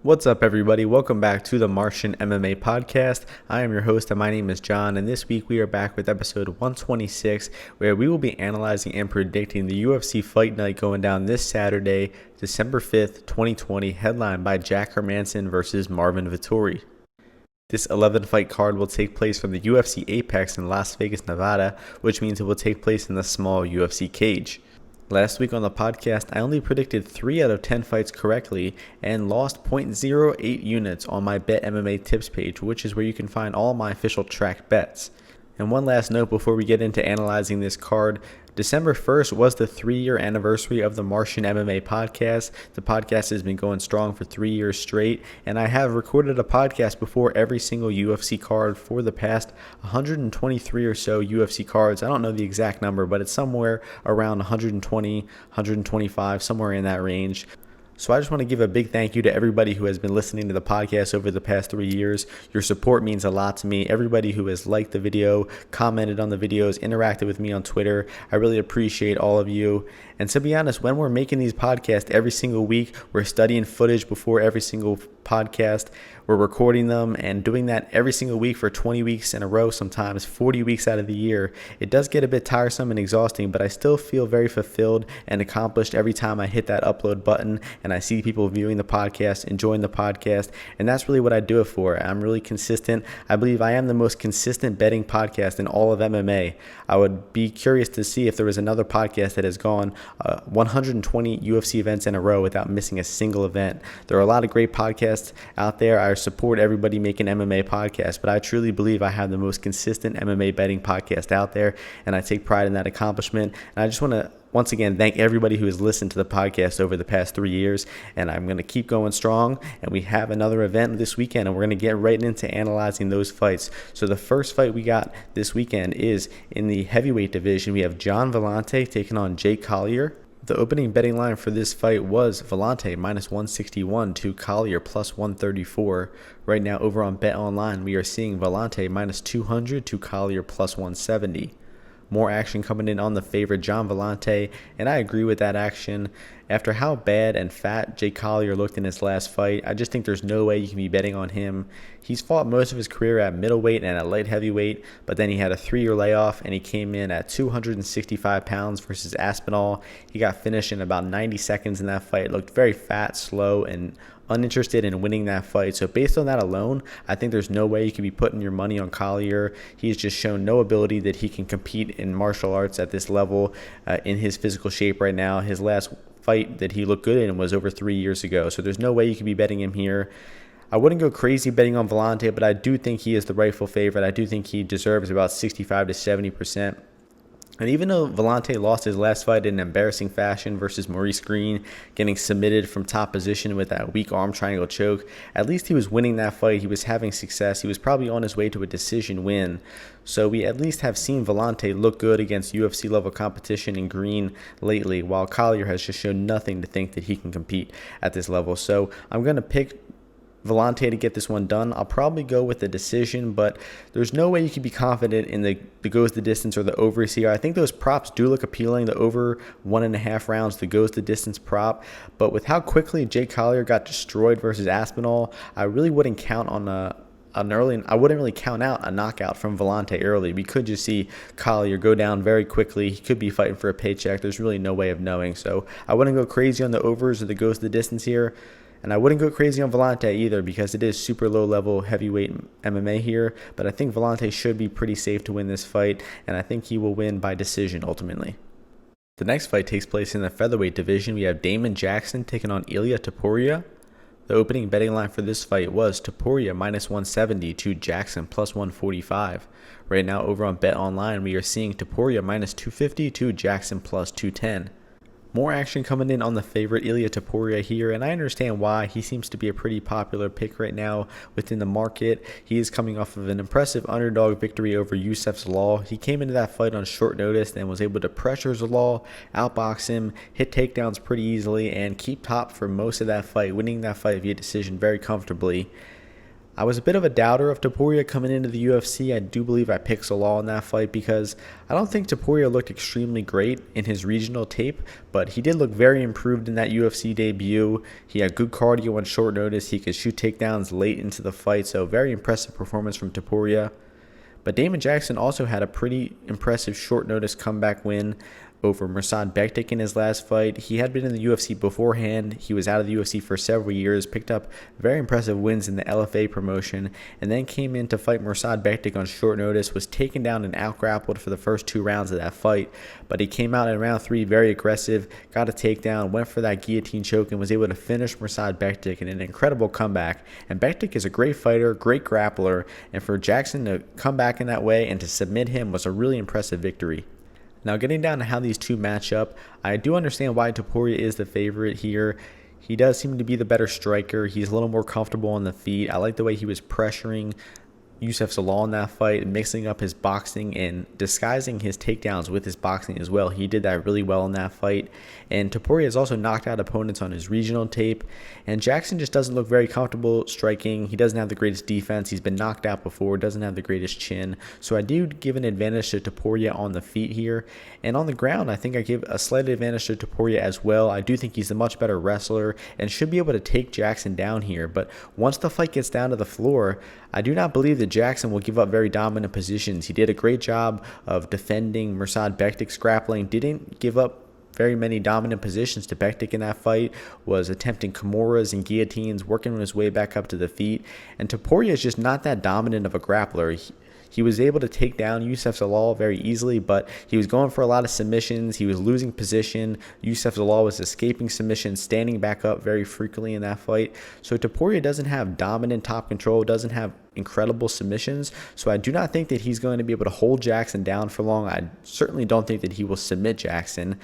What's up, everybody? Welcome back to the Martian MMA podcast. I am your host, and my name is John, and this week we are back with episode 126, where we will be analyzing and predicting the UFC Fight Night going down this Saturday, December 5th, 2020, headlined by Jack Hermansson versus Marvin Vettori. This 11-fight card will take place from the UFC Apex in Las Vegas, Nevada, which means it will take place in the small UFC cage. Last week on the podcast, I only predicted 3 out of 10 fights correctly and lost 0.08 units on my Bet MMA tips page, which is where you can find all my official tracked bets. And one last note before we get into analyzing this card. December 1st was the 3-year anniversary of the Martian MMA podcast. The podcast has been going strong for 3 years straight, and I have recorded a podcast before every single UFC card for the past 123 or so UFC cards. I don't know the exact number, but it's somewhere around 120, 125, somewhere in that range. So I just want to give a big thank you to everybody who has been listening to the podcast over the past 3 years. Your support means a lot to me. Everybody who has liked the video, commented on the videos, interacted with me on Twitter, I really appreciate all of you. And to be honest, when we're making these podcasts every single week, we're studying footage before every single podcast. We're recording them and doing that every single week for 20 weeks in a row, sometimes 40 weeks out of the year. It does get a bit tiresome and exhausting, but I still feel very fulfilled and accomplished every time I hit that upload button and I see people viewing the podcast, enjoying the podcast, and that's really what I do it for. I'm really consistent. I believe I am the most consistent betting podcast in all of MMA. I would be curious to see if there was another podcast that has gone 120 UFC events in a row without missing a single event. There are a lot of great podcasts out there. I support everybody making MMA podcasts, but I truly believe I have the most consistent MMA betting podcast out there, and I take pride in that accomplishment. And I just want to once again thank everybody who has listened to the podcast over the past 3 years, and I'm going to keep going strong. And we have another event this weekend, and we're going to get right into analyzing those fights. So the first fight we got this weekend is in the heavyweight division. We have Gian Villante taking on Jake Collier. The opening betting line for this fight was Villante minus 161 to Collier plus 134. Right now over on Bet Online, we are seeing Villante minus 200 to Collier plus 170. More action coming in on the favorite Gian Villante, and I agree with that action. After how bad and fat Jake Collier looked in his last fight, I just think there's no way you can be betting on him. He's fought most of his career at middleweight and at light heavyweight, but then he had a 3-year layoff, and he came in at 265 pounds versus Aspinall. He got finished in about 90 seconds in that fight. It looked very fat, slow, and uninterested in winning that fight. So based on that alone, I think there's no way you can be putting your money on Collier. He's just shown no ability that he can compete in martial arts at this level in his physical shape right now. His last fight that he looked good in was over 3 years ago. So there's no way you can be betting him here. I wouldn't go crazy betting on Villante, but I do think he is the rightful favorite. I do think he deserves about 65 to 70%. And even though Villante lost his last fight in embarrassing fashion versus Maurice Green, getting submitted from top position with that weak arm triangle choke, at least he was winning that fight. He was having success. He was probably on his way to a decision win. So we at least have seen Villante look good against UFC level competition in Green lately, while Collier has just shown nothing to think that he can compete at this level. So I'm going to pick Villante to get this one done. I'll probably go with the decision, but there's no way you can be confident in the goes the distance or the overs here. I think those props do look appealing, the over 1.5 rounds, the goes the distance prop, but with how quickly Jake Collier got destroyed versus Aspinall, I really wouldn't count on I wouldn't really count out a knockout from Villante early. We could just see Collier go down very quickly. He could be fighting for a paycheck. There's really no way of knowing. So I wouldn't go crazy on the overs or the goes the distance here. And I wouldn't go crazy on Villante either because it is super low-level heavyweight MMA here. But I think Villante should be pretty safe to win this fight, and I think he will win by decision ultimately. The next fight takes place in the featherweight division. We have Damon Jackson taking on Ilia Topuria. The opening betting line for this fight was Topuria minus 170 to Jackson plus 145. Right now over on Bet Online, we are seeing Topuria minus 250 to Jackson plus 210. More action coming in on the favorite Ilia Topuria here, and I understand why. He seems to be a pretty popular pick right now within the market. He is coming off of an impressive underdog victory over Youssef Zalal. He came into that fight on short notice and was able to pressure Zalal, outbox him, hit takedowns pretty easily, and keep top for most of that fight, winning that fight via decision very comfortably. I was a bit of a doubter of Topuria coming into the UFC. I do believe I picked Zalal in that fight because I don't think Topuria looked extremely great in his regional tape, but he did look very improved in that UFC debut. He had good cardio on short notice. He could shoot takedowns late into the fight, so very impressive performance from Topuria. But Damon Jackson also had a pretty impressive short notice comeback win over Mirsad Bektic in his last fight. He had been in the UFC beforehand. He was out of the UFC for several years, picked up very impressive wins in the LFA promotion, and then came in to fight Mirsad Bektic on short notice, was taken down and out-grappled for the first 2 rounds of that fight. But he came out in round 3 very aggressive, got a takedown, went for that guillotine choke, and was able to finish Mirsad Bektic in an incredible comeback. And Bektic is a great fighter, great grappler, and for Jackson to come back in that way and to submit him was a really impressive victory. Now, getting down to how these two match up, I do understand why Topuria is the favorite here. He does seem to be the better striker. He's a little more comfortable on the feet. I like the way he was pressuring Youssef Zalal in that fight and mixing up his boxing and disguising his takedowns with his boxing as well. He did that really well in that fight. And Topuria has also knocked out opponents on his regional tape. And Jackson just doesn't look very comfortable striking. He doesn't have the greatest defense. He's been knocked out before, doesn't have the greatest chin. So I do give an advantage to Topuria on the feet here. And on the ground, I think I give a slight advantage to Topuria as well. I do think he's a much better wrestler and should be able to take Jackson down here. But once the fight gets down to the floor, I do not believe that Jackson will give up very dominant positions. He did a great job of defending Mirsad Bektic's grappling, didn't give up very many dominant positions to Bektic in that fight, was attempting Kimuras and guillotines, working his way back up to the feet. And Topuria is just not that dominant of a grappler. He was able to take down Youssef Zalal very easily, but he was going for a lot of submissions. He was losing position. Youssef Zalal was escaping submissions, standing back up very frequently in that fight. So Topuria doesn't have dominant top control, doesn't have incredible submissions. So I do not think that he's going to be able to hold Jackson down for long. I certainly don't think that he will submit Jackson.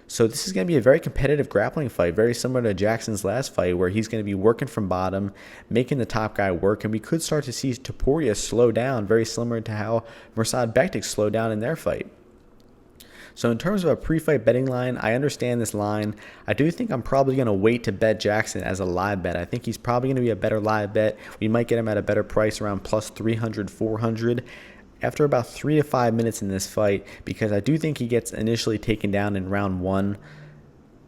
So this is going to be a very competitive grappling fight, very similar to Jackson's last fight, where he's going to be working from bottom, making the top guy work, and we could start to see Topuria slow down, very similar to how Mirsad Bektic slowed down in their fight. So in terms of a pre-fight betting line, I understand this line. I do think I'm probably going to wait to bet Jackson as a live bet. I think he's probably going to be a better live bet. We might get him at a better price, around plus 300, 400. After about 3 to 5 minutes in this fight, because I do think he gets initially taken down in round 1.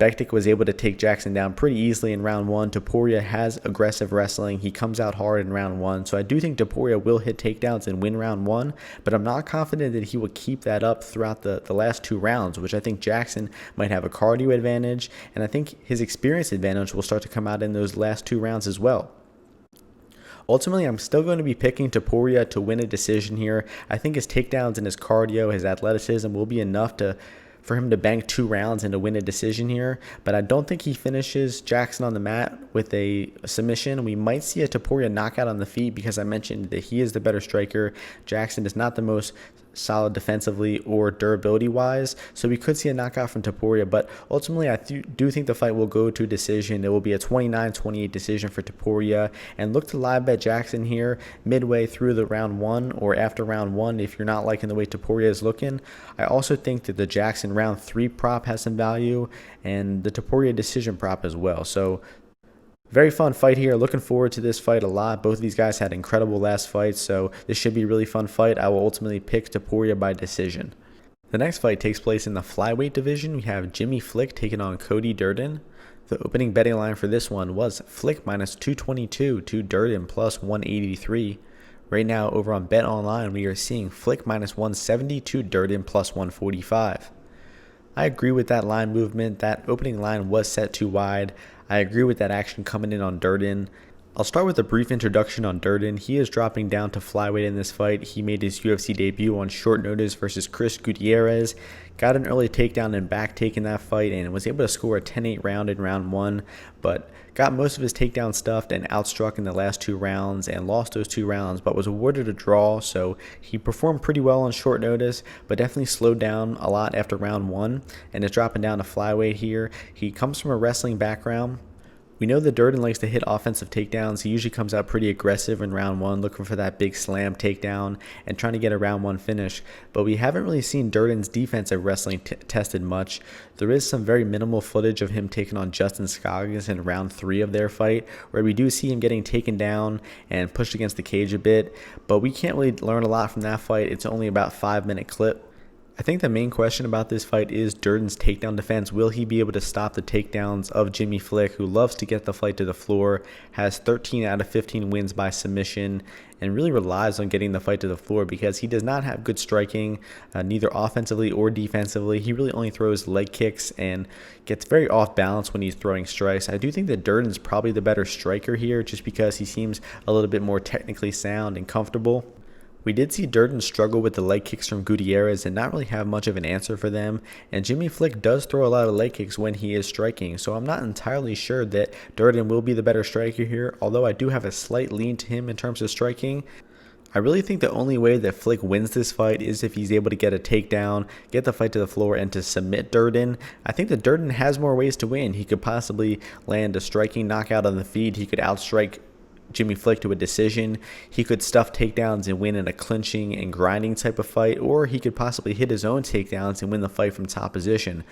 Bektic was able to take Jackson down pretty easily in round 1. Topuria has aggressive wrestling. He comes out hard in round 1. So I do think Topuria will hit takedowns and win round 1, but I'm not confident that he will keep that up throughout the last 2 rounds, which I think Jackson might have a cardio advantage, and I think his experience advantage will start to come out in those last 2 rounds as well. Ultimately, I'm still going to be picking Topuria to win a decision here. I think his takedowns and his cardio, his athleticism will be enough for him to bank 2 rounds and to win a decision here. But I don't think he finishes Jackson on the mat with a submission. We might see a Topuria knockout on the feet because I mentioned that he is the better striker. Jackson is not the most solid defensively or durability wise, so we could see a knockout from Topuria, but ultimately I do think the fight will go to a decision. It will be a 29-28 decision for Topuria, and look to live bet Jackson here midway through the round 1 or after round 1 if you're not liking the way Topuria is looking. I also think that the Jackson round 3 prop has some value and the Topuria decision prop as well. So very fun fight here. Looking forward to this fight a lot. Both of these guys had incredible last fights, so this should be a really fun fight. I will ultimately pick Topuria by decision. The next fight takes place in the flyweight division. We have Jimmy Flick taking on Cody-Durden. The opening betting line for this one was Flick minus 222 to Durden plus 183. Right now over on Bet Online, we are seeing Flick minus 170 to Durden plus 145. I agree with that line movement. That opening line was set too wide. I agree with that action coming in on Durden. I'll start with a brief introduction on Durden. He is dropping down to flyweight in this fight. He made his UFC debut on short notice versus Chris Gutierrez. Got an early takedown and back take in that fight and was able to score a 10-8 round in round 1, but got most of his takedown stuffed and outstruck in the last 2 rounds and lost those 2 rounds, but was awarded a draw. So he performed pretty well on short notice, but definitely slowed down a lot after round 1 and is dropping down to flyweight here. He comes from a wrestling background, We know that Durden likes to hit offensive takedowns. He usually comes out pretty aggressive in round one, looking for that big slam takedown and trying to get a round one finish. But we haven't really seen Durden's defensive wrestling tested much. There is some very minimal footage of him taking on Justin Scoggins in round 3 of their fight, where we do see him getting taken down and pushed against the cage a bit. But we can't really learn a lot from that fight. It's only about a 5-minute clip. I think the main question about this fight is Durden's takedown defense. Will he be able to stop the takedowns of Jimmy Flick, who loves to get the fight to the floor, has 13 out of 15 wins by submission, and really relies on getting the fight to the floor because he does not have good striking, neither offensively or defensively. He really only throws leg kicks and gets very off balance when he's throwing strikes. I do think that Durden's probably the better striker here just because he seems a little bit more technically sound and comfortable. We did see Durden struggle with the leg kicks from Gutierrez and not really have much of an answer for them, and Jimmy Flick does throw a lot of leg kicks when he is striking, so I'm not entirely sure that Durden will be the better striker here, although I do have a slight lean to him in terms of striking. I really think the only way that Flick wins this fight is if he's able to get a takedown, get the fight to the floor, and to submit Durden. I think that Durden has more ways to win. He could possibly land a striking knockout on the feet. He could outstrike Jimmy Flick to a decision. He could stuff takedowns and win in a clinching and grinding type of fight, or he could possibly hit his own takedowns and win the fight from top position.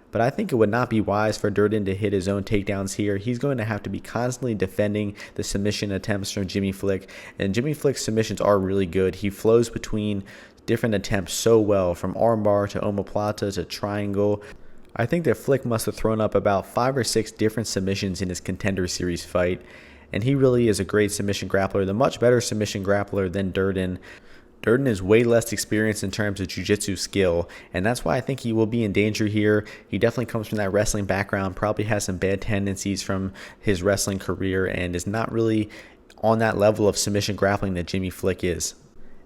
But I think it would not be wise for Durden to hit his own takedowns here. He's going to have to be constantly defending the submission attempts from Jimmy Flick, and Jimmy Flick's submissions are really good. He flows between different attempts so well, from armbar to omoplata to triangle. I think that Flick must have thrown up about 5 or 6 different submissions in his Contender Series fight, and he really is a great submission grappler, the much better submission grappler than Durden. Durden is way less experienced in terms of jiu-jitsu skill, and that's why I think he will be in danger here. He definitely comes from that wrestling background, probably has some bad tendencies from his wrestling career, and is not really on that level of submission grappling that Jimmy Flick is.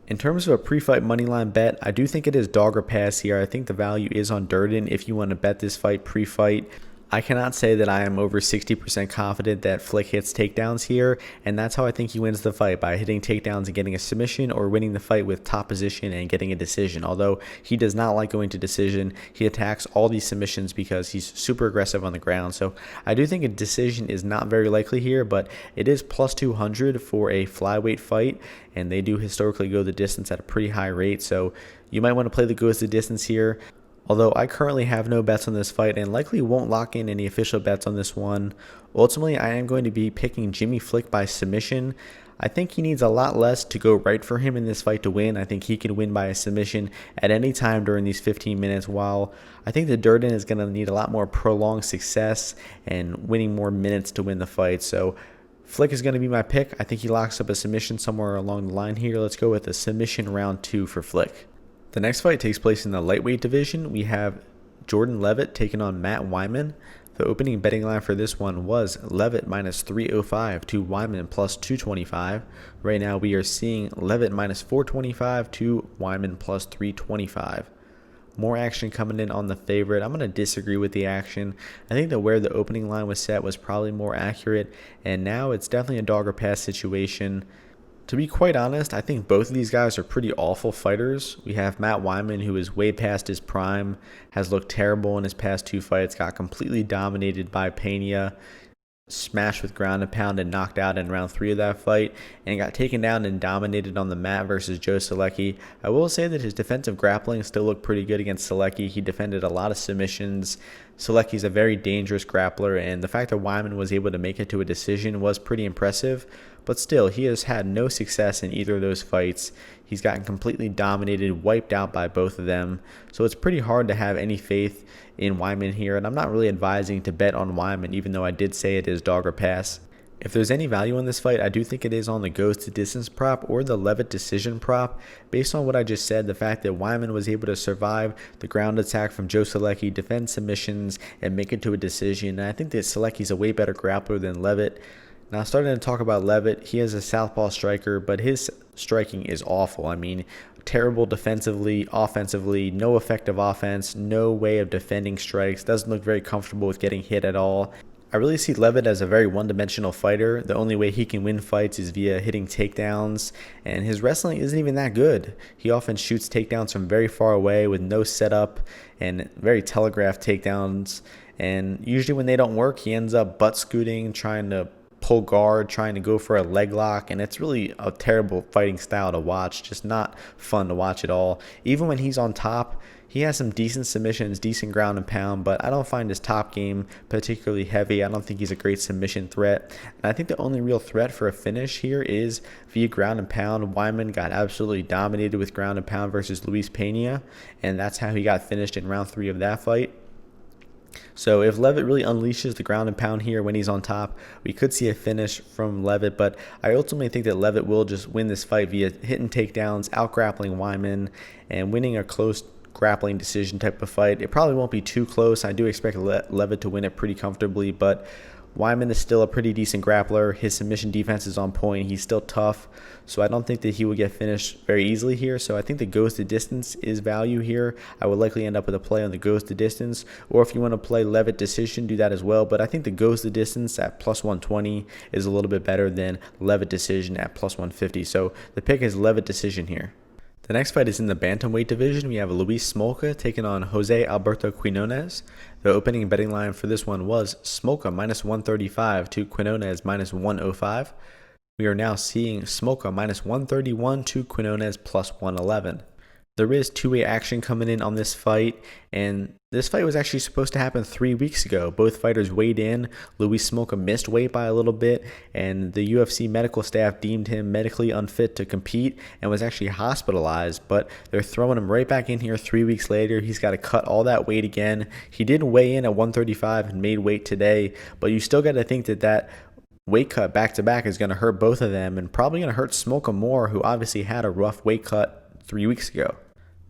In terms of a pre-fight moneyline bet, I do think it is dog or pass here. I think the value is on Durden if you want to bet this fight pre-fight. I cannot say that I am over 60% confident that Flick hits takedowns here, and that's how I think he wins the fight, by hitting takedowns and getting a submission, or winning the fight with top position and getting a decision. Although he does not like going to decision, he attacks all these submissions because he's super aggressive on the ground. So I do think a decision is not very likely here, but it is plus 200 for a flyweight fight, and they do historically go the distance at a pretty high rate, so you might want to play the goes the distance here. Although I currently have no bets on this fight and likely won't lock in any official bets on this one. Ultimately, I am going to be picking Jimmy Flick by submission. I think he needs a lot less to go right for him in this fight to win. I think he can win by a submission at any time during these 15 minutes, while I think that Durden is going to need a lot more prolonged success and winning more minutes to win the fight. So Flick is going to be my pick. I think he locks up a submission somewhere along the line here. Let's go with a submission round 2 for Flick. The next fight takes place in the lightweight division. We have Jordan Leavitt taking on Matt Wiman. The opening betting line for this one was Leavitt minus 305 to Wiman plus 225. Right now we are seeing Leavitt minus 425 to Wiman plus 325. More action coming in on the favorite. I'm going to disagree with the action. I think that where the opening line was set was probably more accurate, and now it's definitely a dog or pass situation. To be quite honest, I think both of these guys are pretty awful fighters. We have Matt Wiman, who is way past his prime, has looked terrible in his past 2 fights, got completely dominated by Pena, smashed with ground and pound and knocked out in round 3 of that fight, and got taken down and dominated on the mat versus Joe Solecki. I will say that his defensive grappling still looked pretty good against Solecki. He defended a lot of submissions. Solecki's a very dangerous grappler, and the fact that Wiman was able to make it to a decision was pretty impressive. But still, he has had no success in either of those fights. He's gotten completely dominated, wiped out by both of them. So it's pretty hard to have any faith in Wiman here, and I'm not really advising to bet on Wiman, even though I did say it is dog or pass. If there's any value in this fight, I do think it is on the goes to distance prop or the Leavitt decision prop. Based on what I just said, the fact that Wiman was able to survive the ground attack from Joe Solecki, defend submissions, and make it to a decision, and I think that Solecki's a way better grappler than Leavitt. Now, starting to talk about Leavitt, he is a southpaw striker, but his striking is awful. I mean, terrible defensively, offensively, no effective offense, no way of defending strikes, doesn't look very comfortable with getting hit at all. I really see Leavitt as a very one-dimensional fighter. The only way he can win fights is via hitting takedowns, and his wrestling isn't even that good. He often shoots takedowns from very far away with no setup and very telegraphed takedowns. And usually when they don't work, he ends up butt scooting, trying to pull guard, trying to go for a leg lock, and it's really a terrible fighting style to watch, just not fun to watch at all. Even when he's on top, he has some decent submissions, decent ground and pound, but I don't find his top game particularly heavy. I don't think he's a great submission threat, and I think the only real threat for a finish here is via ground and pound. Wiman got absolutely dominated with ground and pound versus Luis Pena, and that's how he got finished in round 3 of that fight. So if Leavitt really unleashes the ground and pound here when he's on top, we could see a finish from Leavitt, but I ultimately think that Leavitt will just win this fight via hitting takedowns, out-grappling Wiman, and winning a close grappling decision type of fight. It probably won't be too close. I do expect Leavitt to win it pretty comfortably, but Wiman is still a pretty decent grappler. His submission defense is on point. He's still tough, so I don't think that he will get finished very easily here. So I think the goes to distance is value here. I would likely end up with a play on the goes to distance, or if you want to play Leavitt decision, do that as well. But I think the goes to distance at plus 120 is a little bit better than Leavitt decision at plus 150. So the pick is Leavitt decision here. The next fight is in the bantamweight division. We have Luis Smolka taking on Jose Alberto Quinonez. The opening betting line for this one was Smolka minus 135 to Quinonez minus 105. We are now seeing Smolka minus 131 to Quinonez plus 111. There is two-way action coming in on this fight, and this fight was actually supposed to happen 3 weeks ago. Both fighters weighed in. Luis Smolka missed weight by a little bit, and the UFC medical staff deemed him medically unfit to compete and was actually hospitalized, but they're throwing him right back in here 3 weeks later. He's got to cut all that weight again. He did weigh in at 135 and made weight today, but you still got to think that weight cut back-to-back is going to hurt both of them, and probably going to hurt Smolka more, who obviously had a rough weight cut 3 weeks ago.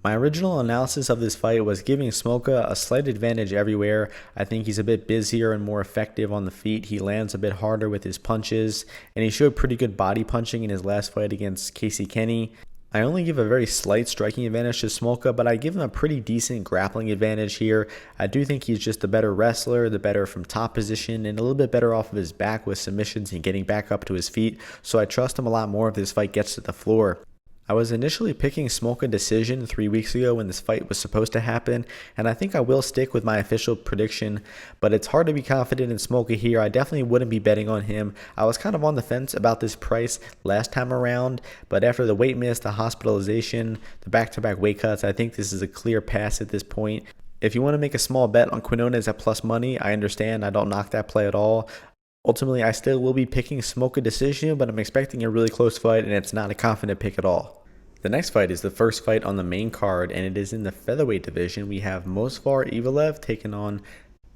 My original analysis of this fight was giving Smolka a slight advantage everywhere. I think he's a bit busier and more effective on the feet. He lands a bit harder with his punches, and he showed pretty good body punching in his last fight against Casey Kenny. I only give a very slight striking advantage to Smolka, but I give him a pretty decent grappling advantage here. I do think he's just the better wrestler, the better from top position, and a little bit better off of his back with submissions and getting back up to his feet, so I trust him a lot more if this fight gets to the floor. I was initially picking Smolka decision 3 weeks ago when this fight was supposed to happen, and I think I will stick with my official prediction, but it's hard to be confident in Smolka here. I definitely wouldn't be betting on him. I was kind of on the fence about this price last time around, but after the weight miss, the hospitalization, the back-to-back weight cuts, I think this is a clear pass at this point. If you want to make a small bet on Quinonez at plus money, I understand. I don't knock that play at all. Ultimately, I still will be picking Smolka decision, but I'm expecting a really close fight, and it's not a confident pick at all. The next fight is the first fight on the main card, and it is in the featherweight division. We have Movsar Evloev taking on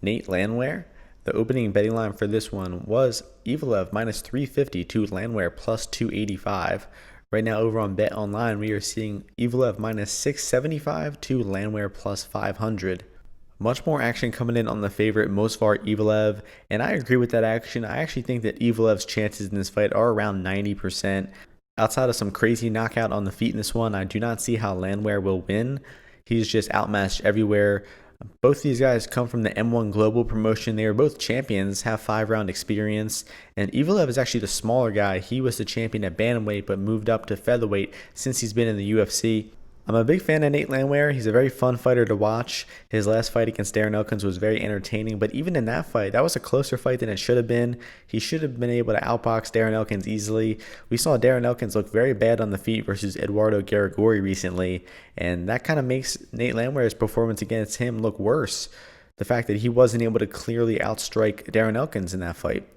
Landwehr. The opening betting line for this one was Evloev minus 350 to Landwehr plus 285. Right now over on Bet Online, we are seeing Evloev minus 675 to Landwehr plus 500. Much more action coming in on the favorite Movsar Evloev, and I agree with that action. I actually think that Evloev's chances in this fight are around 90%. Outside of some crazy knockout on the feet in this one, I do not see how Landwehr will win. He's just outmatched everywhere. Both these guys come from the M1 Global promotion. They are both champions, have 5-round experience, and Evloev is actually the smaller guy. He was the champion at bantamweight but moved up to featherweight since he's been in the UFC. I'm a big fan of Landwehr. He's a very fun fighter to watch. His last fight against Darren Elkins was very entertaining, but even in that fight, that was a closer fight than it should have been. He should have been able to outbox Darren Elkins easily. We saw Darren Elkins look very bad on the feet versus Eduardo Garagori recently, and that kind of makes Landwehr's performance against him look worse. The fact that he wasn't able to clearly outstrike Darren Elkins in that fight.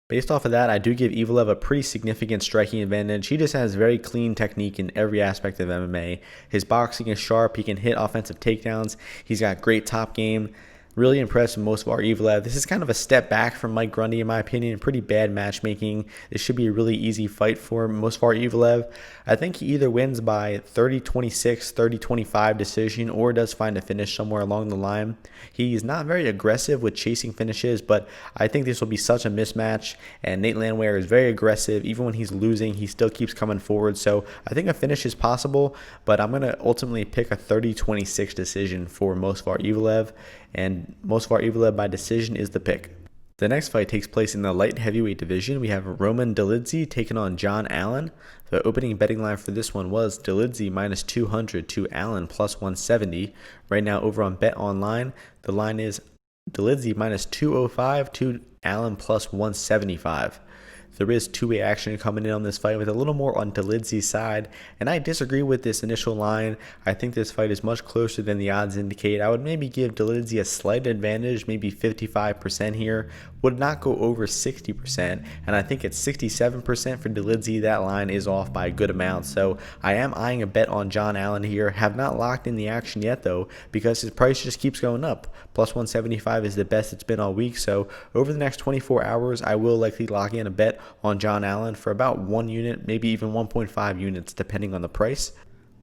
Based off of that, I do give Evloev a pretty significant striking advantage. He just has very clean technique in every aspect of MMA. His boxing is sharp. He can hit offensive takedowns. He's got great top game. Really impressed with Movsar Evloev. This is kind of a step back from Mike Grundy, in my opinion. Pretty bad matchmaking. This should be a really easy fight for Movsar Evloev. I think he either wins by 30-26, 30-25 decision, or does find a finish somewhere along the line. He's not very aggressive with chasing finishes, but I think this will be such a mismatch. And Landwehr is very aggressive. Even when he's losing, he still keeps coming forward. So I think a finish is possible, but I'm going to ultimately pick a 30-26 decision for Movsar Evloev. And Movsar Evloev by decision is the pick. The next fight takes place in the light heavyweight division. We have Allan-Dolidze taking on John Allan. The opening betting line for this one was Dolidze minus 200 to Allan plus 170. Right now over on Bet Online, the line is Dolidze minus 205 to Allen plus 175. There is two-way action coming in on this fight with a little more on Dolidze's side, and I disagree with this initial line. I think this fight is much closer than the odds indicate. I would maybe give Dolidze a slight advantage, maybe 55% here. Would not go over 60%, and I think at 67% for Dolidze, that line is off by a good amount. So I am eyeing a bet on John Allan here. Have not locked in the action yet though, because his price just keeps going up. Plus 175 is the best it's been all week. So over the next 24 hours, I will likely lock in a bet on John Allan for about 1 unit, maybe even 1.5 units, depending on the price.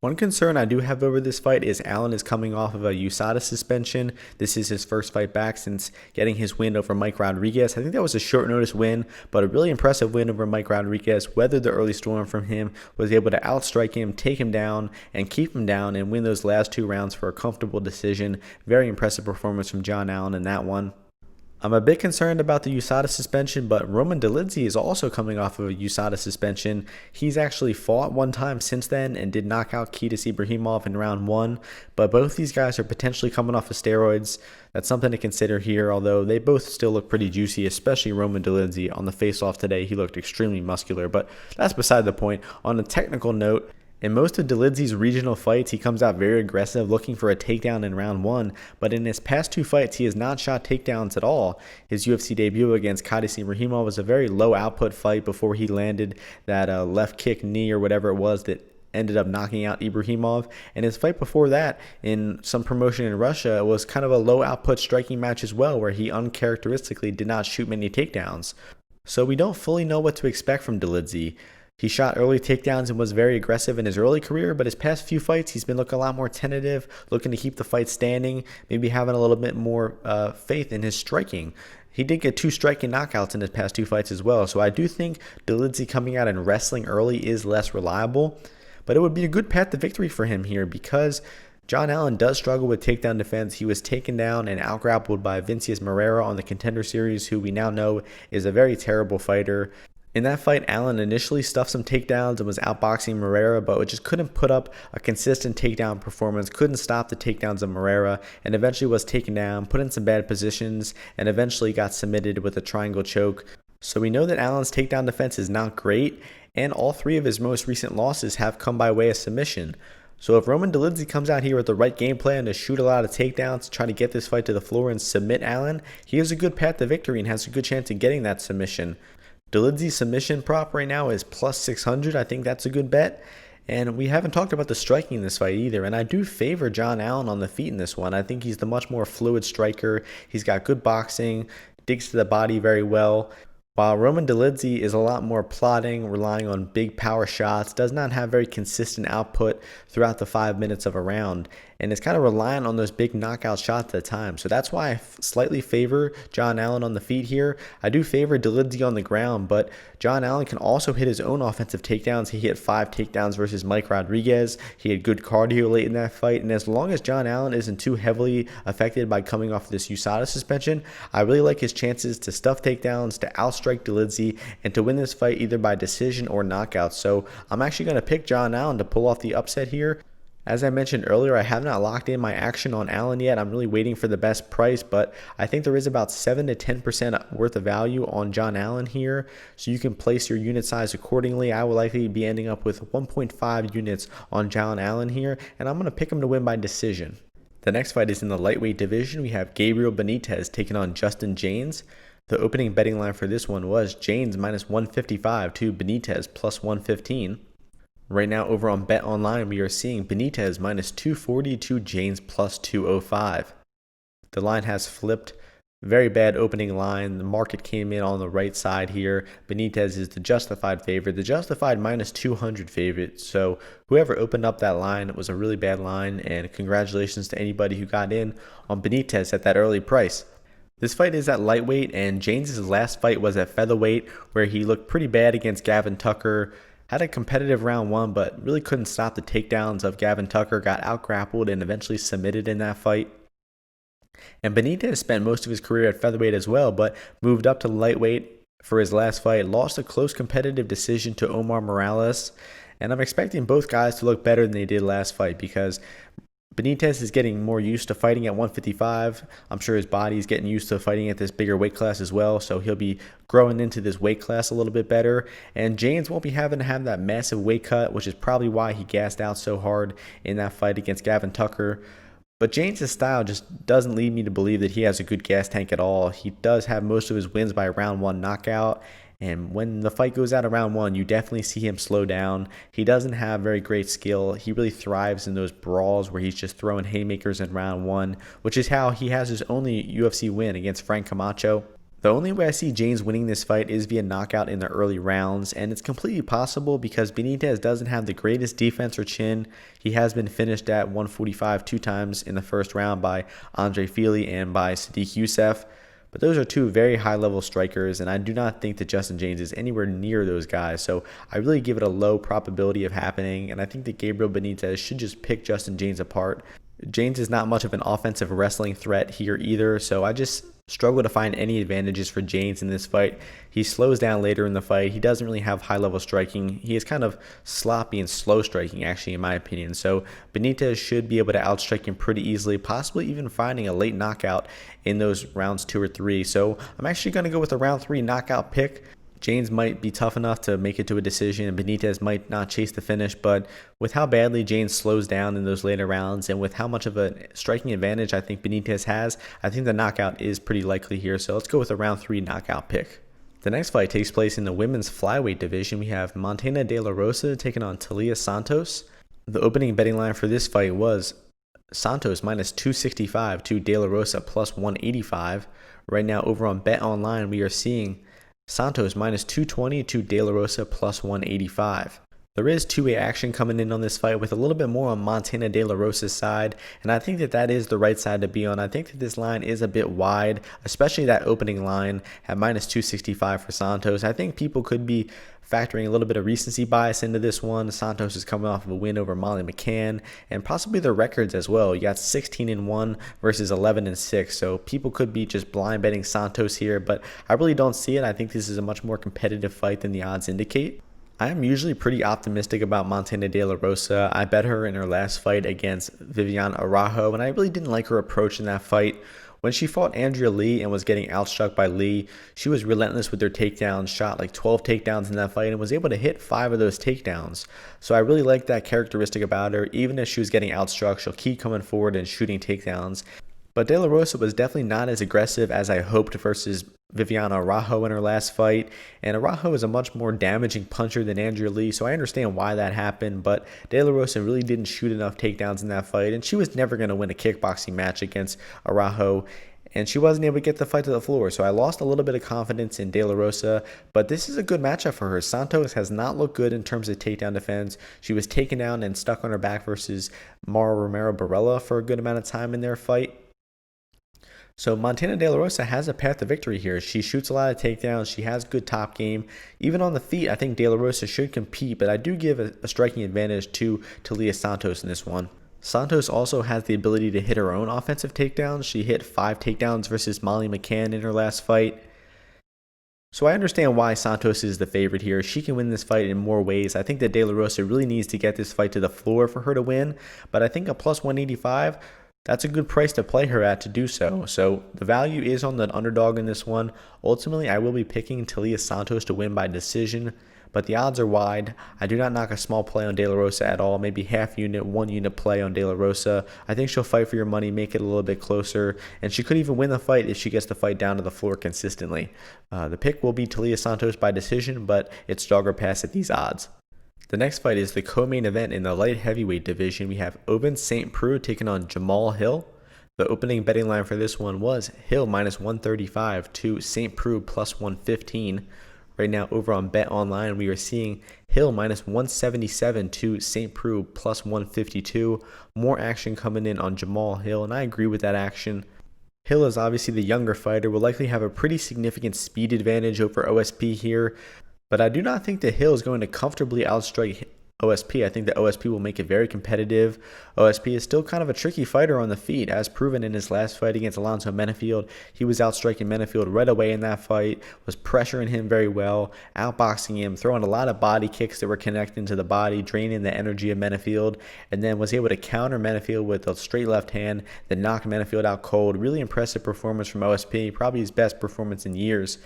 One concern I do have over this fight is Allan is coming off of a USADA suspension. This is his first fight back since getting his win over Mike Rodriguez. I think that was a short notice win, but a really impressive win over Mike Rodriguez. Weathered the early storm from him, was able to outstrike him, take him down, and keep him down and win those last 2 rounds for a comfortable decision. Very impressive performance from John Allan in that one. I'm a bit concerned about the USADA suspension, but Roman Dolidze is also coming off of a USADA suspension. He's actually fought one time since then and did knock out Kitas Ibrahimov in round 1, but both these guys are potentially coming off of steroids. That's something to consider here, although they both still look pretty juicy, especially Roman Dolidze. On the face-off today, he looked extremely muscular, but that's beside the point. On a technical note, in most of Dolidze's regional fights, he comes out very aggressive, looking for a takedown in round 1, but in his past 2 fights, he has not shot takedowns at all. His UFC debut against Kitas Ibrahimov was a very low output fight before he landed that left kick, knee, or whatever it was that ended up knocking out Ibrahimov. And his fight before that in some promotion in Russia was kind of a low output striking match as well, where he uncharacteristically did not shoot many takedowns. So we don't fully know what to expect from Dolidze. He shot early takedowns and was very aggressive in his early career, but his past few fights, he's been looking a lot more tentative, looking to keep the fight standing, maybe having a little bit more faith in his striking. He did get 2 striking knockouts in his past 2 fights as well, so I do think Dolidze coming out and wrestling early is less reliable, but it would be a good path to victory for him here because John Allan does struggle with takedown defense. He was taken down and outgrappled by Vincius Moreira on the Contender Series, who we now know is a very terrible fighter. In that fight, Allan initially stuffed some takedowns and was outboxing Moreira, but just couldn't put up a consistent takedown performance, couldn't stop the takedowns of Moreira, and eventually was taken down, put in some bad positions, and eventually got submitted with a triangle choke. So we know that Allan's takedown defense is not great, and all 3 of his most recent losses have come by way of submission. So if Roman Dolidze comes out here with the right game plan to shoot a lot of takedowns, to try to get this fight to the floor and submit Allan, he has a good path to victory and has a good chance of getting that submission. Dolidze's submission prop right now is plus 600. I think that's a good bet. And we haven't talked about the striking in this fight either. And I do favor John Allan on the feet in this one. I think he's the much more fluid striker. He's got good boxing, digs to the body very well. While Roman Dolidze is a lot more plodding, relying on big power shots, does not have very consistent output throughout the 5 minutes of a round, and is kind of reliant on those big knockout shots at a time. So that's why I slightly favor John Allan on the feet here. I do favor Dolidze on the ground, but John Allan can also hit his own offensive takedowns. He hit 5 takedowns versus Mike Rodriguez. He had good cardio late in that fight, and as long as John Allan isn't too heavily affected by coming off this USADA suspension, I really like his chances to stuff takedowns, to outstrike Dolidze, and to win this fight either by decision or knockout. So I'm actually going to pick John Allan to pull off the upset here. As I mentioned earlier, I have not locked in my action on Allan yet. I'm really waiting for the best price, but I think there is about 7 to 10% worth of value on John Allan here, so you can place your unit size accordingly. I will likely be ending up with 1.5 units on John Allan here, and I'm going to pick him to win by decision. The next fight is in the lightweight division. We have Gabriel Benitez taking on Justin Jaynes. The opening betting line for this one was Jaynes minus 155 to Benitez plus 115. Right now over on Bet Online, we are seeing Benitez minus 240 to Jaynes plus 205. The line has flipped. Very bad opening line. The market came in on the right side here. Benitez is the justified favorite. The justified minus 200 favorite. So whoever opened up that line, it was a really bad line. And congratulations to anybody who got in on Benitez at that early price. This fight is at lightweight, and Jaynes' last fight was at featherweight, where he looked pretty bad against Gavin Tucker. Had a competitive round 1, but really couldn't stop the takedowns of Gavin Tucker, got outgrappled and eventually submitted in that fight. And Benitez spent most of his career at featherweight as well, but moved up to lightweight for his last fight, lost a close competitive decision to Omar Morales. And I'm expecting both guys to look better than they did last fight because Benitez is getting more used to fighting at 155. I'm sure his body's getting used to fighting at this bigger weight class as well, so he'll be growing into this weight class a little bit better. And Jaynes won't be having to have that massive weight cut, which is probably why he gassed out so hard in that fight against Gavin Tucker. But Jaynes' style just doesn't lead me to believe that he has a good gas tank at all. He does have most of his wins by round 1 knockout. And when the fight goes out of round 1, you definitely see him slow down. He doesn't have very great skill. He really thrives in those brawls where he's just throwing haymakers in round 1, which is how he has his only UFC win against Frank Camacho. The only way I see Jaynes winning this fight is via knockout in the early rounds, and it's completely possible because Benitez doesn't have the greatest defense or chin. He has been finished at 145 2 times in the first round by Andre Fili and by Sadiq Youssef. But those are two very high-level strikers, and I do not think that Justin Jaynes is anywhere near those guys. So I really give it a low probability of happening, and I think that Gabriel Benitez should just pick Justin Jaynes apart. Jaynes is not much of an offensive wrestling threat here either, so I just struggle to find any advantages for Jaynes in this fight. He slows down later in the fight. He doesn't really have high-level striking. He is kind of sloppy and slow striking, actually, in my opinion. So Benitez should be able to outstrike him pretty easily, possibly even finding a late knockout in those rounds 2 or 3. So I'm actually going to go with a round 3 knockout pick. Jaynes might be tough enough to make it to a decision, and Benitez might not chase the finish, but with how badly Jaynes slows down in those later rounds and with how much of a striking advantage I think Benitez has, I think the knockout is pretty likely here, so let's go with a round 3 knockout pick. The next fight takes place in the women's flyweight division. We have Montana De La Rosa taking on Topuria-Santos. The opening betting line for this fight was Santos minus 265 to De La Rosa plus 185. Right now over on Bet Online, we are seeing Santos minus 220 to De La Rosa plus 185. There is two-way action coming in on this fight with a little bit more on Montana De La Rosa's side, and I think that that is the right side to be on. I think that this line is a bit wide, especially that opening line at minus 265 for Santos. I think people could be factoring a little bit of recency bias into this one. Santos is coming off of a win over Molly McCann, and possibly their records as well. You got 16-1 versus 11-6, so people could be just blind betting Santos here, but I really don't see it. I think this is a much more competitive fight than the odds indicate. I am usually pretty optimistic about Montana De La Rosa. I bet her in her last fight against Viviane Araujo, and I really didn't like her approach in that fight. When she fought Andrea Lee and was getting outstruck by Lee, she was relentless with her takedowns, shot like 12 takedowns in that fight, and was able to hit 5 of those takedowns. So I really like that characteristic about her. Even if she was getting outstruck, she'll keep coming forward and shooting takedowns. But De La Rosa was definitely not as aggressive as I hoped versus Viviane Araujo in her last fight, and Araujo is a much more damaging puncher than Andrea Lee, so I understand why that happened, but De La Rosa really didn't shoot enough takedowns in that fight, and she was never going to win a kickboxing match against Araujo, and she wasn't able to get the fight to the floor, so I lost a little bit of confidence in De La Rosa, but this is a good matchup for her. Santos has not looked good in terms of takedown defense. She was taken down and stuck on her back versus Mara Romero Barella for a good amount of time in their fight. So Montana De La Rosa has a path to victory here. She shoots a lot of takedowns. She has good top game. Even on the feet, I think De La Rosa should compete, but I do give a striking advantage to Topuria-Santos in this one. Santos also has the ability to hit her own offensive takedowns. She hit 5 takedowns versus Molly McCann in her last fight. So I understand why Santos is the favorite here. She can win this fight in more ways. I think that De La Rosa really needs to get this fight to the floor for her to win, but I think a plus 185, that's a good price to play her at to do so. So the value is on the underdog in this one. Ultimately, I will be picking Topuria-Santos to win by decision, but the odds are wide. I do not knock a small play on De La Rosa at all, maybe half unit, 1 unit play on De La Rosa. I think she'll fight for your money, make it a little bit closer, and she could even win the fight if she gets the fight down to the floor consistently. The pick will be Topuria-Santos by decision, but it's dog or pass at these odds. The next fight is the co-main event in the light heavyweight division. We have Ovince St. Preux taking on Jamal Hill. The opening betting line for this one was Hill minus 135 to St. Preux plus 115. Right now over on Bet Online, we are seeing Hill minus 177 to St. Preux plus 152. More action coming in on Jamal Hill, and I agree with that action. Hill is obviously the younger fighter, will likely have a pretty significant speed advantage over OSP here. But I do not think that Hill is going to comfortably outstrike OSP. I think that OSP will make it very competitive. OSP is still kind of a tricky fighter on the feet, as proven in his last fight against Alonzo Menafield. He was outstriking Menafield right away in that fight, was pressuring him very well, outboxing him, throwing a lot of body kicks that were connecting to the body, draining the energy of Menafield, and then was able to counter Menafield with a straight left hand that knocked Menafield out cold. Really impressive performance from OSP, probably his best performance in years.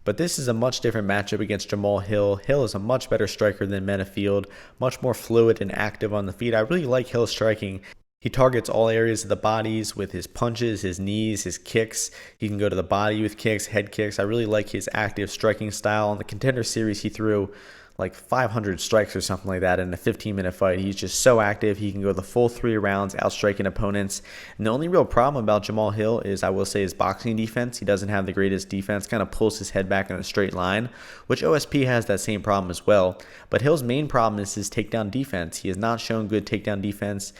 But this is a much different matchup against Jamahal Hill. Hill is a much better striker than Menafield, much more fluid and active on the feet. I really like Hill's striking. He targets all areas of the bodies with his punches, his knees, his kicks. He can go to the body with kicks, head kicks. I really like his active striking style. On the Contender Series, he threw like 500 strikes or something like that in a 15-minute fight. He's just so active. He can go the full 3 rounds, outstriking opponents. And the only real problem about Jamahal Hill is, I will say, his boxing defense. He doesn't have the greatest defense, kind of pulls his head back in a straight line, which OSP has that same problem as well. But Hill's main problem is his takedown defense. He has not shown good takedown defense.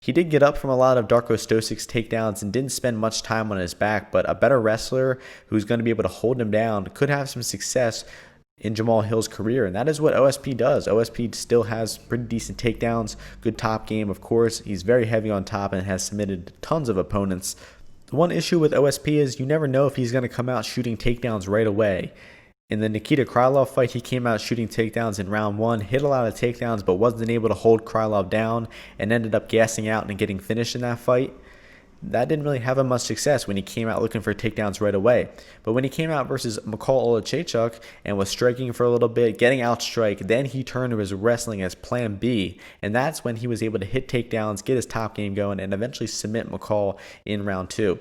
He did get up from a lot of Darko Stosic's takedowns and didn't spend much time on his back, but a better wrestler who's going to be able to hold him down could have some success in Jamahal Hill's career, and that is what OSP does. OSP still has pretty decent takedowns, good top game, of course. He's very heavy on top and has submitted tons of opponents. The one issue with OSP is you never know if he's going to come out shooting takedowns right away. In the Nikita Krylov fight, he came out shooting takedowns in round 1, hit a lot of takedowns, but wasn't able to hold Krylov down and ended up gassing out and getting finished in that fight. That didn't really have him much success when he came out looking for takedowns right away. But when he came out versus Mikhail Olechechuk and was striking for a little bit, getting outstrike, then he turned to his wrestling as plan B. And that's when he was able to hit takedowns, get his top game going, and eventually submit Mikhail in round 2.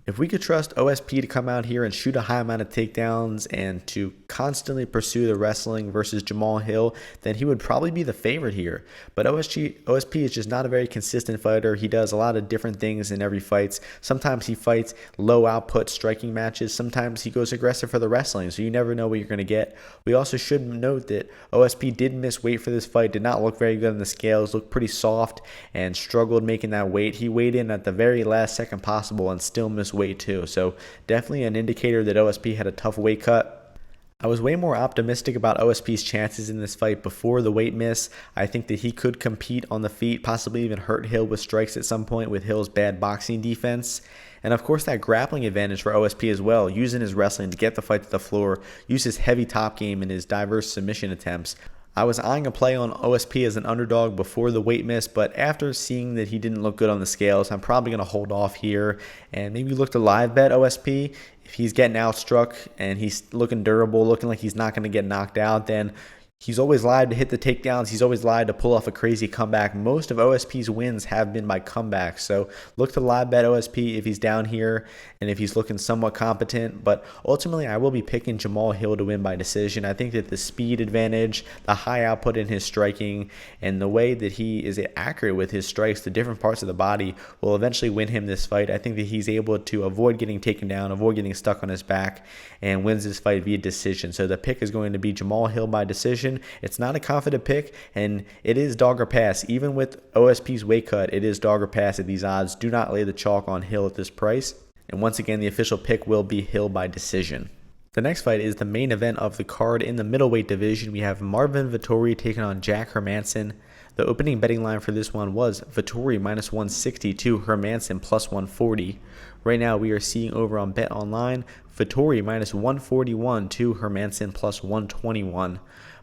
If we could trust OSP to come out here and shoot a high amount of takedowns and to constantly pursue the wrestling versus Jamahal Hill, then he would probably be the favorite here. But OSP is just not a very consistent fighter. He does a lot of different things in every fight. Sometimes he fights low output striking matches. Sometimes he goes aggressive for the wrestling, so you never know what you're going to get. We also should note that OSP did miss weight for this fight, did not look very good on the scales, looked pretty soft and struggled making that weight. He weighed in at the very last second possible and still missed weight too, so definitely an indicator that OSP had a tough weight cut. I was way more optimistic about OSP's chances in this fight before the weight miss. I think that he could compete on the feet, possibly even hurt Hill with strikes at some point with Hill's bad boxing defense. And of course that grappling advantage for OSP as well, using his wrestling to get the fight to the floor, use his heavy top game and his diverse submission attempts. I was eyeing a play on OSP as an underdog before the weight miss, but after seeing that he didn't look good on the scales, I'm probably going to hold off here and maybe look to live bet OSP. If he's getting outstruck and he's looking durable, looking like he's not going to get knocked out, then he's always lied to hit the takedowns. He's always lied to pull off a crazy comeback. Most of OSP's wins have been by comebacks. So look to live bet OSP if he's down here and if he's looking somewhat competent. But ultimately, I will be picking Jamahal Hill to win by decision. I think that the speed advantage, the high output in his striking, and the way that he is accurate with his strikes to different parts of the body will eventually win him this fight. I think that he's able to avoid getting taken down, avoid getting stuck on his back, and wins this fight via decision. So the pick is going to be Jamahal Hill by decision. It's not a confident pick, and it is dog or pass. Even with OSP's weight cut, it is dog or pass at these odds. Do not lay the chalk on Hill at this price. And once again, the official pick will be Hill by decision. The next fight is the main event of the card in the middleweight division. We have Marvin Vettori taking on Jack Hermansson. The opening betting line for this one was Vettori minus 160 to Hermansson plus 140. Right now we are seeing over on Bet Online, Vettori minus 141 to Hermansson plus 121.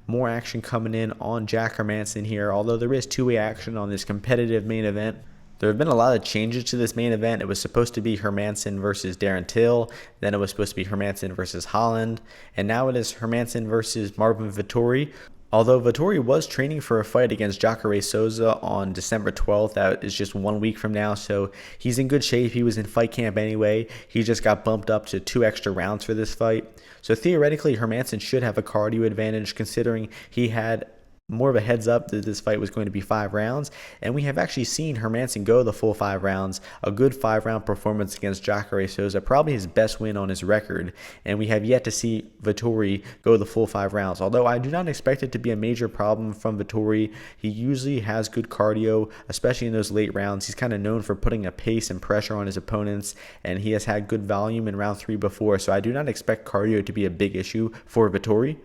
More action coming in on Jack Hermansson here, although there is two-way action on this competitive main event. There have been a lot of changes to this main event. It was supposed to be Hermansson versus Darren Till, then it was supposed to be Hermansson versus Holland, and now it is Hermansson versus Marvin Vettori. Although Vettori was training for a fight against Jacare Souza on December 12th, that is just 1 week from now, so he's in good shape. He was in fight camp anyway. He just got bumped up to 2 extra rounds for this fight. So theoretically, Hermansson should have a cardio advantage considering he had more of a heads up that this fight was going to be 5 rounds, and we have actually seen Hermansson go the full 5 rounds, a good 5-round performance against Jacare Souza, probably his best win on his record, and we have yet to see Vettori go the full 5 rounds, although I do not expect it to be a major problem from Vettori. He usually has good cardio, especially in those late rounds. He's kind of known for putting a pace and pressure on his opponents, and he has had good volume in round 3 before, so I do not expect cardio to be a big issue for Vettori.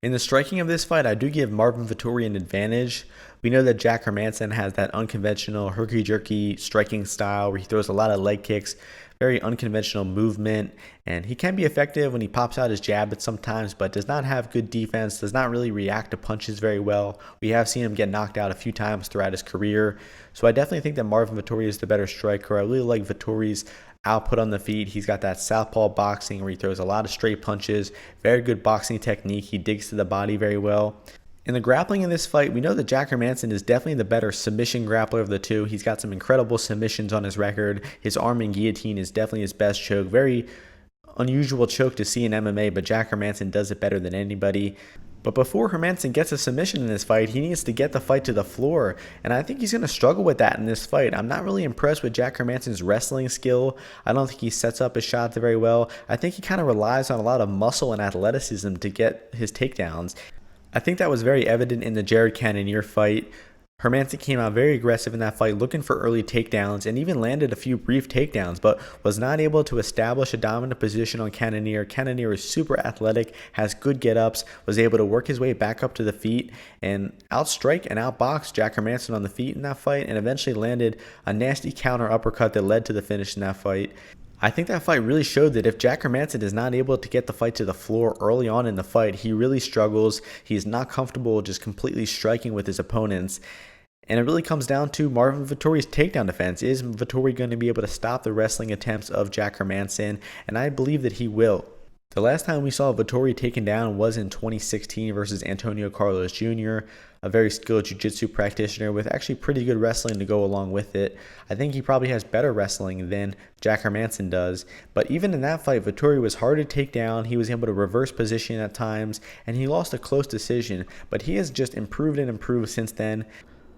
In the striking of this fight, I do give Marvin Vettori an advantage. We know that Jack Hermansson has that unconventional herky-jerky striking style where he throws a lot of leg kicks, very unconventional movement, and he can be effective when he pops out his jab at sometimes, but does not have good defense, does not really react to punches very well. We have seen him get knocked out a few times throughout his career. So I definitely think that Marvin Vettori is the better striker. I really like Vettori's output on the feet. He's got that southpaw boxing where he throws a lot of straight punches, very good boxing technique. He digs to the body very well. In the grappling in this fight, we know that Jack Hermansson is definitely the better submission grappler of the two. He's got some incredible submissions on his record. His arm and guillotine is definitely his best choke. Very unusual choke to see in MMA, but Jack Hermansson does it better than anybody. But before Hermansson gets a submission in this fight, he needs to get the fight to the floor, and I think he's going to struggle with that in this fight. I'm not really impressed with Jack Hermansson's wrestling skill. I don't think he sets up his shots very well. I think he kind of relies on a lot of muscle and athleticism to get his takedowns. I think that was very evident in the Jared Cannonier fight. Hermansson came out very aggressive in that fight, looking for early takedowns, and even landed a few brief takedowns, but was not able to establish a dominant position on Cannonier. Cannonier is super athletic, has good get-ups, was able to work his way back up to the feet, and outstrike and outbox Jack Hermansson on the feet in that fight, and eventually landed a nasty counter uppercut that led to the finish in that fight. I think that fight really showed that if Jack Hermansson is not able to get the fight to the floor early on in the fight, he really struggles. He's not comfortable just completely striking with his opponents. And it really comes down to Marvin Vettori's takedown defense. Is Vettori going to be able to stop the wrestling attempts of Jack Hermansson? And I believe that he will. The last time we saw Vettori taken down was in 2016 versus Antonio Carlos Jr., a very skilled jiu-jitsu practitioner with actually pretty good wrestling to go along with it. I think he probably has better wrestling than Jack Hermansson does. But even in that fight, Vettori was hard to take down. He was able to reverse position at times, and he lost a close decision. But he has just improved and improved since then.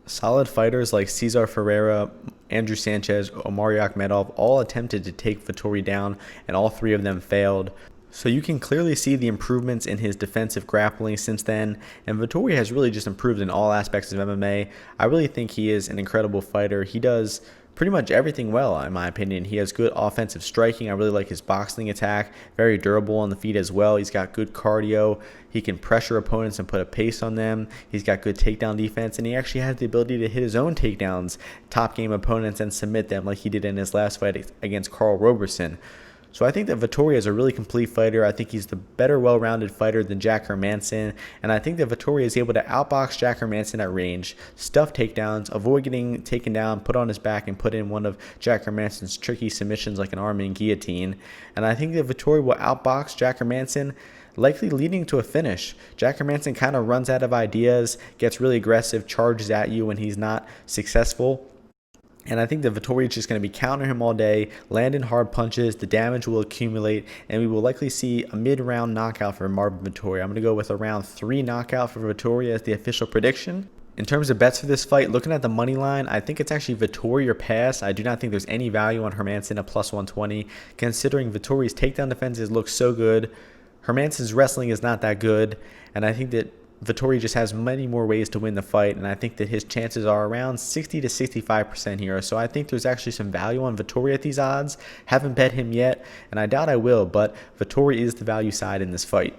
Solid fighters like Cesar Ferreira, Andrew Sanchez, Omari Akhmedov all attempted to take Vettori down, and all three of them failed. So you can clearly see the improvements in his defensive grappling since then, and Vettori has really just improved in all aspects of MMA. I really think he is an incredible fighter. He does pretty much everything well, in my opinion. He has good offensive striking. I really like his boxing attack. Very durable on the feet as well. He's got good cardio. He can pressure opponents and put a pace on them. He's got good takedown defense, and he actually has the ability to hit his own takedowns, top game opponents, and submit them like he did in his last fight against Carl Roberson. So I think that Vettori is a really complete fighter. I think he's the better, well-rounded fighter than Jack Hermansson. And I think that Vettori is able to outbox Jack Hermansson at range, stuff takedowns, avoid getting taken down, put on his back, and put in one of Jack Hermansson's tricky submissions like an arm and guillotine. And I think that Vettori will outbox Jack Hermansson, likely leading to a finish. Jack Hermansson kind of runs out of ideas, gets really aggressive, charges at you when he's not successful. And I think that Vettori is just going to be countering him all day, landing hard punches, the damage will accumulate, and we will likely see a mid-round knockout for Marvin Vettori. I'm going to go with a round 3 knockout for Vettori as the official prediction. In terms of bets for this fight, looking at the money line, I think it's actually Vettori or pass. I do not think there's any value on Hermansson at plus 120, considering Vettori's takedown defenses look so good. Hermansson's wrestling is not that good, and I think that Vettori just has many more ways to win the fight, and I think that his chances are around 60 to 65% here. So I think there's actually some value on Vettori at these odds. Haven't bet him yet, and I doubt I will, but Vettori is the value side in this fight.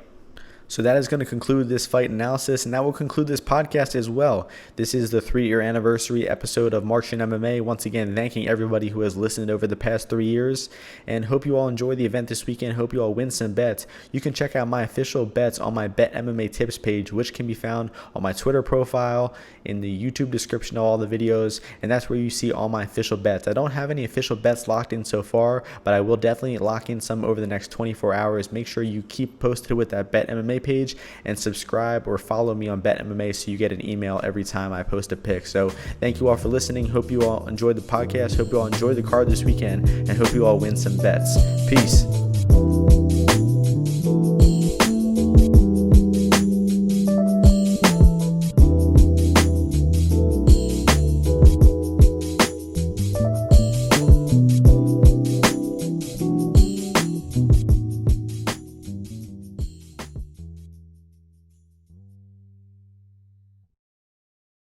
So that is going to conclude this fight analysis, and that will conclude this podcast as well. This is the 3-year anniversary episode of Martian MMA. Once again, thanking everybody who has listened over the past 3 years, and hope you all enjoy the event this weekend. Hope you all win some bets. You can check out my official bets on my Bet MMA Tips page, which can be found on my Twitter profile, in the YouTube description of all the videos, and that's where you see all my official bets. I don't have any official bets locked in so far, but I will definitely lock in some over the next 24 hours. Make sure you keep posted with that Bet MMA page, and subscribe or follow me on Bet MMA so you get an email every time I post a pick. So thank you all for listening. Hope you all enjoyed the podcast. Hope you all enjoy the card this weekend, and hope you all win some bets. Peace.